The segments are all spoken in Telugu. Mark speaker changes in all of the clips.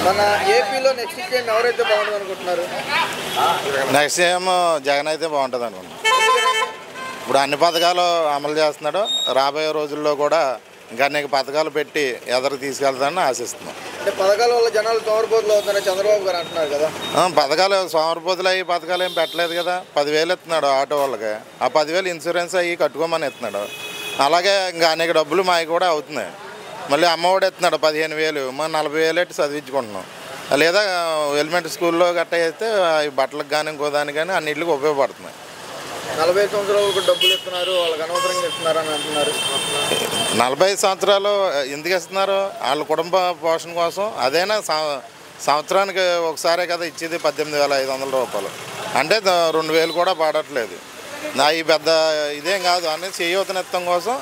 Speaker 1: మన ఏపీలో నెక్స్ట్ సీఎం ఎవరైతే బాగుంటుంది అనుకుంటున్నారు?
Speaker 2: నెక్స్ట్ సీఎం జగన్ అయితే బాగుంటుంది అనుకుంటున్నాను. ఇప్పుడు అన్ని పథకాలు అమలు చేస్తున్నాడు. రాబోయే రోజుల్లో కూడా ఇంకా అనేక పథకాలు పెట్టి ఎదురు తీసుకెళ్తానని ఆశిస్తున్నాం.
Speaker 1: అంటే పథకాల వల్ల జనాలు సోమరిపోతులు అవుతున్నారని చంద్రబాబు గారు అంటున్నారు కదా.
Speaker 2: పథకాలు సోమరిపోతులు అయ్యి పథకాలు ఏం పెట్టలేదు కదా. 10,000 ఇస్తున్నాడు ఆటో వాళ్ళకి. ఆ 10,000 ఇన్సూరెన్స్ అయ్యి కట్టుకోమని ఇస్తున్నాడు. అలాగే ఇంకా అనేక డబ్బులు మాకు కూడా అవుతున్నాయి. మళ్ళీ అమ్మఒడి ఇస్తున్నాడు 15,000. మనం 40,000 ఎట్టి చదివించుకుంటున్నాం. లేదా ఎలిమెంటరీ స్కూల్లో గట్ట అయితే బట్టలకు కానీ ఇంకో దానికి కానీ అన్నింటికి ఉపయోగపడుతున్నాయి.
Speaker 1: 45 సంవత్సరాలకు డబ్బులు ఇస్తున్నారు, వాళ్ళకి అనవసరంగా ఇస్తున్నారు అని అంటున్నారు.
Speaker 2: 45 సంవత్సరాలు ఎందుకు ఇస్తున్నారు? వాళ్ళ కుటుంబ పోషణ కోసం. అదైనా సంవత్సరానికి ఒకసారే కదా ఇచ్చేది 18,500 రూపాయలు. అంటే 2,000 కూడా పడట్లేదు. నా ఈ పెద్ద ఇదేం కాదు అనేది చేయూతనిత్తం కోసం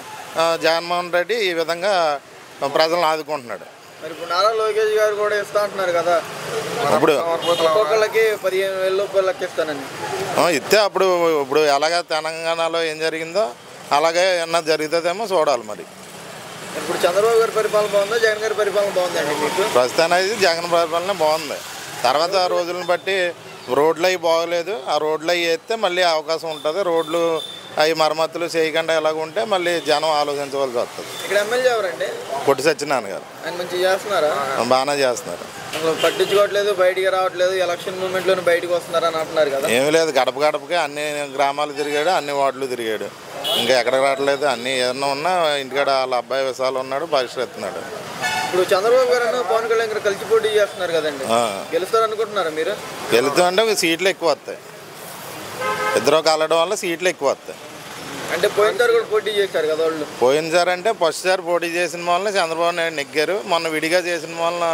Speaker 2: జగన్మోహన్ రెడ్డి ఈ విధంగా ప్రజలను ఆదుకుంటున్నాడు.
Speaker 1: మరి ఇప్పుడు నారా లోకేష్ గారు కూడా ఇస్తా అంటున్నారు కదా,
Speaker 2: ఇప్పుడు
Speaker 1: ఒక్కొక్కళ్ళకి 15,000 రూపాయలు లెక్కిస్తానని.
Speaker 2: ఇస్తే ఇప్పుడు ఎలాగ తెలంగాణలో ఏం జరిగిందో అలాగే ఏమన్నా జరుగుతుందేమో చూడాలి. మరి
Speaker 1: ఇప్పుడు చంద్రబాబు గారి పరిపాలన బాగుందా, జగన్ గారి పరిపాలన బాగుందండి మీకు?
Speaker 2: ప్రస్తుతానికి జగన్ పరిపాలన బాగుంది. తర్వాత రోజులను బట్టి రోడ్లు అవి బాగోలేదు. ఆ రోడ్లు అవి వేస్తే మళ్ళీ అవకాశం ఉంటుంది. రోడ్లు అవి మరమ్మతులు చేయకుండా ఎలాగ ఉంటే మళ్ళీ జనం ఆలోచించవలసి వస్తుంది.
Speaker 1: ఇక్కడ ఎమ్మెల్యే ఎవరండి?
Speaker 2: కొట్టి సత్యనారాయణ గారు.
Speaker 1: ఆయన మంచిగా చేస్తున్నారా?
Speaker 2: బాగానే చేస్తున్నారు.
Speaker 1: పట్టించుకోవట్లేదు, బయటికి రావట్లేదు, ఎలక్షన్ మూమెంట్లోనే బయటకు వస్తున్నారని అంటున్నారు కదా.
Speaker 2: ఏమీ లేదు, గడప గడపకి అన్ని గ్రామాలు తిరిగాడు, అన్ని వార్డులు తిరిగాడు. ఇంకా ఎక్కడ రావట్లేదు. అన్నీ ఏదన్నా ఉన్నా ఇంటికాడ వాళ్ళ అబ్బాయి విశాలు ఉన్నాడు, పరిష్కరిస్తున్నాడు.
Speaker 1: ఇప్పుడు చంద్రబాబు గారు పవన్ కళ్యాణ్ గారు కలిసి పోటీ చేస్తున్నారు కదండి, గెలుస్తారు అనుకుంటున్నారా మీరు?
Speaker 2: గెలుతుంటే సీట్లు ఎక్కువ వస్తాయి. ఇద్దరు కలవడం వల్ల సీట్లు ఎక్కువ వస్తాయి.
Speaker 1: అంటే పోయినసారి కూడా పోటీ చేశారు కదా వాళ్ళు.
Speaker 2: పోయినసారి అంటే ఫస్ట్ సారి పోటీ చేసిన వల్ల చంద్రబాబు నాయుడు నెగ్గారు. మొన్న విడిగా చేసిన వలన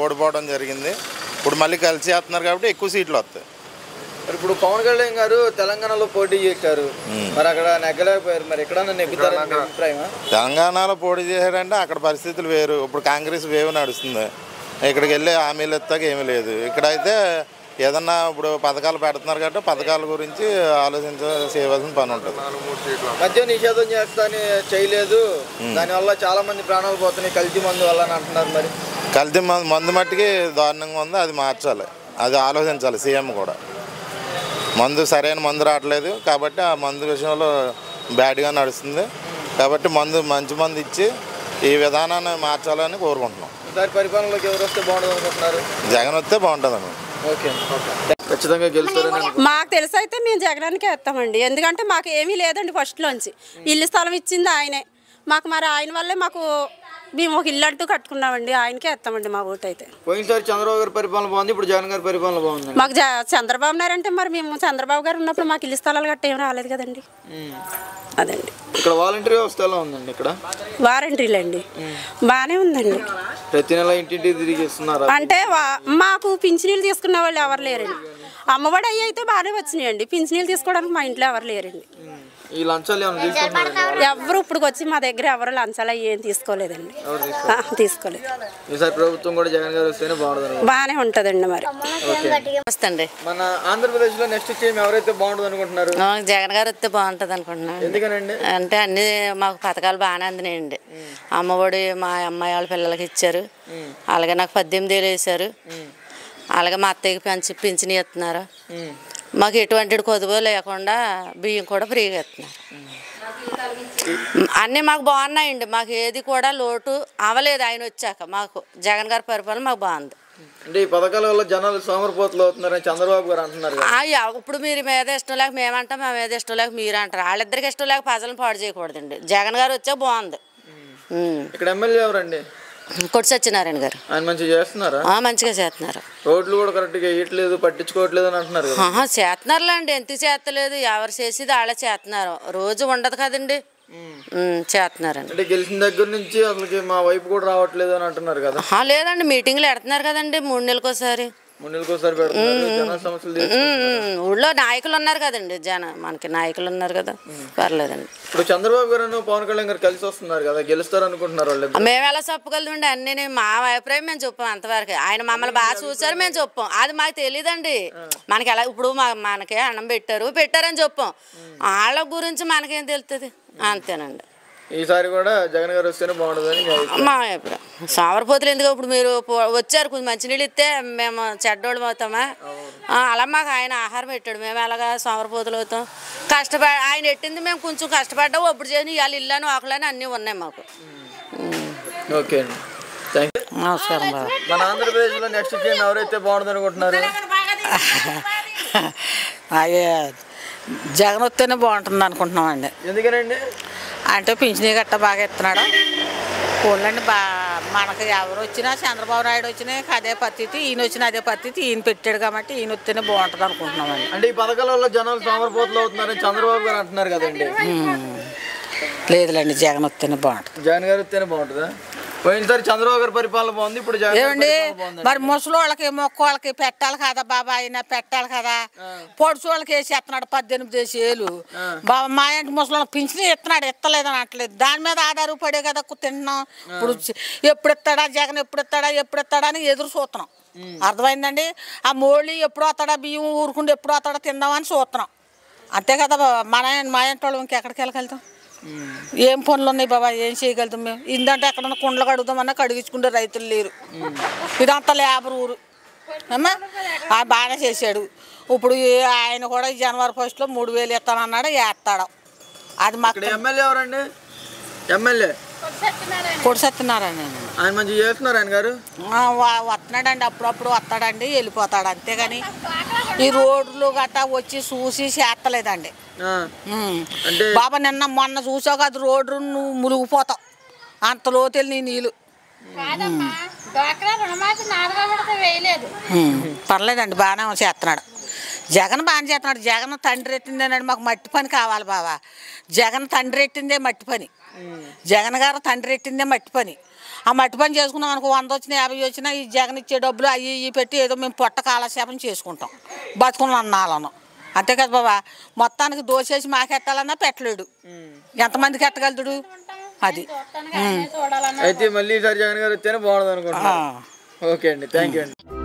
Speaker 2: ఓడిపోవడం జరిగింది. ఇప్పుడు మళ్ళీ కలిసి చేస్తున్నారు కాబట్టి ఎక్కువ సీట్లు వస్తాయి.
Speaker 1: మరి ఇప్పుడు పవన్ కళ్యాణ్ గారు తెలంగాణలో పోటీ చేశారు, మరి అక్కడ నెగ్గలేకపోయారు. మరి ఎక్కడన్నా నెగ్గుతారని అభిప్రాయమా?
Speaker 2: తెలంగాణలో పోటీ చేశారంటే అక్కడ పరిస్థితులు వేరు. ఇప్పుడు కాంగ్రెస్ వేవ్ నడుస్తుంది. ఇక్కడికి వెళ్ళి హామీలు ఇస్తాక ఏమీ లేదు. ఇక్కడైతే ఏదన్నా ఇప్పుడు పథకాలు పెడుతున్నారు కాబట్టి పథకాల గురించి చేయవలసిన పని ఉంటుంది.
Speaker 1: మద్యం నిషేధం చేస్తాని చేయలేదు, దానివల్ల చాలా మంది ప్రాణాలు పోతున్నాయి కల్తీ మందు వల్ల అని అంటున్నారు. మరి
Speaker 2: కల్తీ మందు మట్టికి దారుణంగా ఉంది. అది మార్చాలి, అది ఆలోచించాలి సీఎం కూడా. మందు సరైన మందు రావట్లేదు కాబట్టి ఆ మందు విషయంలో బ్యాడ్గా నడుస్తుంది. కాబట్టి మంచి మందు ఇచ్చి ఈ విధానాన్ని మార్చాలని కోరుకుంటున్నాం.
Speaker 1: ఈసారి పరిపాలనలోకి ఎవరు వస్తే బాగుంటుంది అనుకుంటున్నారు?
Speaker 2: జగన్ వస్తే బాగుంటుందండి.
Speaker 1: ఓకే, ఖచ్చితంగా గెలుస్తారని
Speaker 3: మాకు తెలిసి అయితే మేము జగనానికే వేస్తామండి. ఎందుకంటే మాకు ఏమీ లేదండి. ఫస్ట్లోంచి ఇల్లు స్థలం ఇచ్చింది ఆయనే మాకు. మరి ఆయన వల్లే మాకు మేము ఒక ఇల్లు అంటూ కట్టుకున్నామండి. ఆయనకే వేస్తామండి మా ఓటు అయితే.
Speaker 1: పోయినసారి చంద్రబాబు గారి పరిపాలన బాగుంది, ఇప్పుడు జగన్ గారి పరిపాలన బాగుంది.
Speaker 3: మాకు చంద్రబాబు నాయుడు అంటే మరి మేము చంద్రబాబు గారు ఉన్నప్పుడు మాకు ఇల్లు స్థలాలు గట్ట ఏం రాలేదు కదండి. అదండి.
Speaker 1: ఇక్కడ వాలంటీర్ వ్యవస్థ ఎలా ఉందండి? ఇక్కడ
Speaker 3: వారంటీలు అండి బాగానే ఉందండి.
Speaker 1: ప్రతి నెల ఇంటింటికి తిరిగి ఇస్తున్నారు.
Speaker 3: అంటే మాకు పింఛనీళ్ళు తీసుకునే వాళ్ళు ఎవరు లేరండి. అమ్మఒడి అయ్యి అయితే బాగానే వచ్చినాయండి. పింఛనీళ్ళు తీసుకోవడానికి మా ఇంట్లో ఎవరు లేరండి.
Speaker 1: ఈ లంచాలు
Speaker 3: ఎవరు ఇప్పుడు వచ్చి మా దగ్గర ఎవరు లంచాలు ఏం తీసుకోలేదండి. తీసుకోలేదు.
Speaker 1: ఈసారి ప్రభుత్వం కూడా జగన్ గారు వస్తేనే బాగుంటుంది.
Speaker 3: బాగానే ఉంటుందండి. మరి
Speaker 4: వస్తండి.
Speaker 1: మన ఆంధ్రప్రదేశ్ లో నెక్స్ట్ సీఎం ఎవరైతే బాగుంటుంది అనుకుంటున్నారు?
Speaker 4: జగన్ గారు వస్తే బాగుంటుంది అనుకుంటున్నాను.
Speaker 1: ఎందుకనండి?
Speaker 4: అంటే అన్ని మాకు పథకాలు బాగానే అందినాయండి. అమ్మఒడి మా అమ్మాయి వాళ్ళ పిల్లలకి ఇచ్చారు. అలాగే నాకు 18,000 వేశారు. అలాగే మా అత్తయ్యకి పింఛని ఇస్తున్నారు. మాకు ఎటువంటి కొదువు లేకుండా బియ్యం కూడా ఫ్రీగా ఇస్తున్నారు. అన్నీ మాకు బాగున్నాయండి. మాకు ఏది కూడా లోటు అవ్వలేదు ఆయన వచ్చాక. మాకు జగన్ గారి పరిపాలన మాకు బాగుంది.
Speaker 1: అంటే ఈ పథకాల వల్ల జనాలు సోమరిపోతులు అవుతున్నారని చంద్రబాబు గారు అంటున్నారు.
Speaker 4: ఇప్పుడు మీరు మీద ఇష్టం లేక మేమంటాం, మేము మీద ఇష్టం లేక మీరు అంటారు. వాళ్ళిద్దరికి ఇష్టం లేక ప్రజలను పాడు చేయకూడదండి. జగన్ గారు వచ్చాక బాగుంది.
Speaker 1: ఇక్కడ ఎమ్మెల్యే ఎవరండి?
Speaker 4: కొట్టి సత్యనారాయణ గారు.
Speaker 1: ఆయన మంచిగా చేస్తున్నారా?
Speaker 4: మంచిగా చేస్తున్నారు.
Speaker 1: రోడ్లు కూడా కరెక్ట్గా వేయట్లేదు, పట్టించుకోవట్లేదు అని అంటున్నారు.
Speaker 4: చేస్తున్నారులేండి, ఎందుకు చేస్తలేదు? ఎవరు చేసేది వాళ్ళే చేస్తున్నారు. రోజు ఉండదు కదండి, చేస్తున్నారండి.
Speaker 1: అంటే గెలిచిన దగ్గర నుంచి అసలు మా వైపు కూడా రావట్లేదు అని అంటున్నారు కదా.
Speaker 4: లేదండి, మీటింగ్లు పెడుతున్నారు కదండి 3 నెలలకోసారి. ఊళ్ళో నాయకులు ఉన్నారు కదండి, మనకి నాయకులు ఉన్నారు కదా, పర్లేదండి.
Speaker 1: ఇప్పుడు చంద్రబాబు గారు పవన్ కళ్యాణ్ గారు కలిసి వస్తున్నారు కదా, గెలుస్తారు అనుకుంటున్నారు వాళ్ళు?
Speaker 4: మేము ఎలా చెప్పగలమండి? అన్ని మా అభిప్రాయం మేము చెప్పాం అంతవరకు. ఆయన మమ్మల్ని బాగా చూసారు, మేము చెప్పాం. అది మాకు తెలియదండి. మనకి ఎలా ఇప్పుడు మనకే అన్నం పెట్టారని చెప్పాం. వాళ్ళ గురించి మనకేం తెలుస్తుంది? అంతేనండి.
Speaker 1: ఈసారి కూడా జగన్ గారు వస్తేనే బాగుంటుందని
Speaker 4: మా ఇప్పుడు సోమరపోతులు ఎందుకు ఇప్పుడు మీరు వచ్చారు కొంచెం మంచినీళ్ళు ఇస్తే మేము చెడ్డోళ్ళు అవుతామా అలా మాకు ఆయన ఆహారం పెట్టాడు మేము ఎలాగా సోమరపోతులు అవుతాం ఆయన పెట్టింది మేము కొంచెం కష్టపడ్డాం ఇప్పుడు చేసి ఇవాళ ఇల్లని ఆకులని అన్నీ ఉన్నాయి మాకు
Speaker 1: ఓకే అండి థ్యాంక్ యూ
Speaker 5: నమస్కారం బాబు
Speaker 1: మన ఆంధ్రప్రదేశ్లో నెక్స్ట్ సీఎం ఎవరైతే బాగుంటుంది అనుకుంటున్నారు
Speaker 5: అదే జగన్ వస్తేనే బాగుంటుంది అనుకుంటున్నామండి
Speaker 1: ఎందుకనండి
Speaker 5: అంటే పింఛనీ గట్ట బాగా ఇస్తున్నాడు పోలండి మనకు ఎవరు వచ్చినా చంద్రబాబు నాయుడు వచ్చినా అదే పద్ధతి ఈయన వచ్చినా అదే పద్ధతి ఈయన పెట్టాడు కాబట్టి ఈయన వస్తేనే బాగుంటుంది అనుకుంటున్నామండి
Speaker 1: అంటే ఈ పథకాల వల్ల జనాలు సోమరపోతులు అవుతున్నారని చంద్రబాబు గారు అంటున్నారు కదండి
Speaker 5: లేదులేండి జగన్ వస్తేనే బాగుంటుంది
Speaker 1: జగన్ గారు వస్తేనే బాగుంటుందా పోయినసారి చంద్రబాబు గారి పరిపాలన బాగుంది ఇప్పుడు
Speaker 5: ఏమండి మరి ముసలోళ్ళకి మొక్కోళ్ళకి పెట్టాలి కదా బాబా ఆయన పెట్టాలి కదా పొడుచోళ్ళకి వేసి ఎత్తున్నాడు 18 ఏళ్ళు బాబా మా ఇంటి ముసలోళ్ళకి పింఛన్ ఇస్తున్నాడు ఇస్తలేదని అనట్లేదు దాని మీద ఆధారపడే కదా తింటున్నాం ఇప్పుడు ఎప్పుడు ఇస్తాడా జగన్ ఎప్పుడు ఇస్తాడా అని ఎదురు చూస్తున్నాం అర్థమైందండి ఆ మోళ్ళి ఎప్పుడు వస్తాడా బియ్యం ఊరుకుంటే ఎప్పుడు వస్తాడా తిందామని చూస్తున్నాం అంతే కదా బాబా మా ఇంటి వాళ్ళు ఇంకెక్కడికి వెళ్ళగలుగుతాం ఏం పనులు ఉన్నాయి బాబా ఏం చేయగలుగుతాం మేము ఇందంటే ఎక్కడన్నా కుండలు కడుగుదామన్నా కడిగించుకుంటే రైతులు లేరు ఇదంతా లేబర్ ఊరు అమ్మా బాగానే చేశాడు ఇప్పుడు ఆయన కూడా జనవరి 1 3,000 ఇస్తానన్నాడు వేస్తాడు అది మాకు
Speaker 1: ఎమ్మెల్యే ఎవరండి ఎమ్మెల్యే
Speaker 5: కొడు సత్యనారాయణ
Speaker 1: ఆయన మంచిగా చేస్తున్నారు ఆయన గారు
Speaker 5: వస్తున్నాడండి అప్పుడప్పుడు వస్తాడండి వెళ్ళిపోతాడు అంతేగాని ఈ రోడ్లు గట్టా వచ్చి చూసి చేస్తలేదండి బాబా మొన్న చూసావు కదా రోడ్డు నువ్వు మునిగిపోతావు అంత లోతెళ్ళి నీ నీళ్ళు పర్లేదండి బాగానే చేస్తున్నాడు జగన్ బాగానే చేస్తున్నాడు జగన్ తండ్రి ఎట్టిందేనండి మాకు మట్టి పని కావాలి బాబా జగన్ తండ్రి ఎట్టిందే మట్టి పని జగన్ గారు తండ్రి ఎట్టిందే మట్టి పని ఆ మట్టి పని చేసుకున్నాం అనుకో 100 వచ్చినా 50 వచ్చినా ఈ జగన్ ఇచ్చే డబ్బులు అవి ఇవి పెట్టి ఏదో మేము పొట్ట కాలక్షేపం చేసుకుంటాం బతుకున్న అన్నాలను అంతే కదా బాబా మొత్తానికి దోసేసి మాకెట్టాలన్నా పెట్టలేడు ఎంతమందికి ఎట్టగలుగుతాడు అది
Speaker 1: అయితే మళ్ళీ ఈసారి జగన్ గారు వస్తేనే బాగుంటుంది అనుకుంటున్నాను ఓకే అండి థ్యాంక్ యూ అండి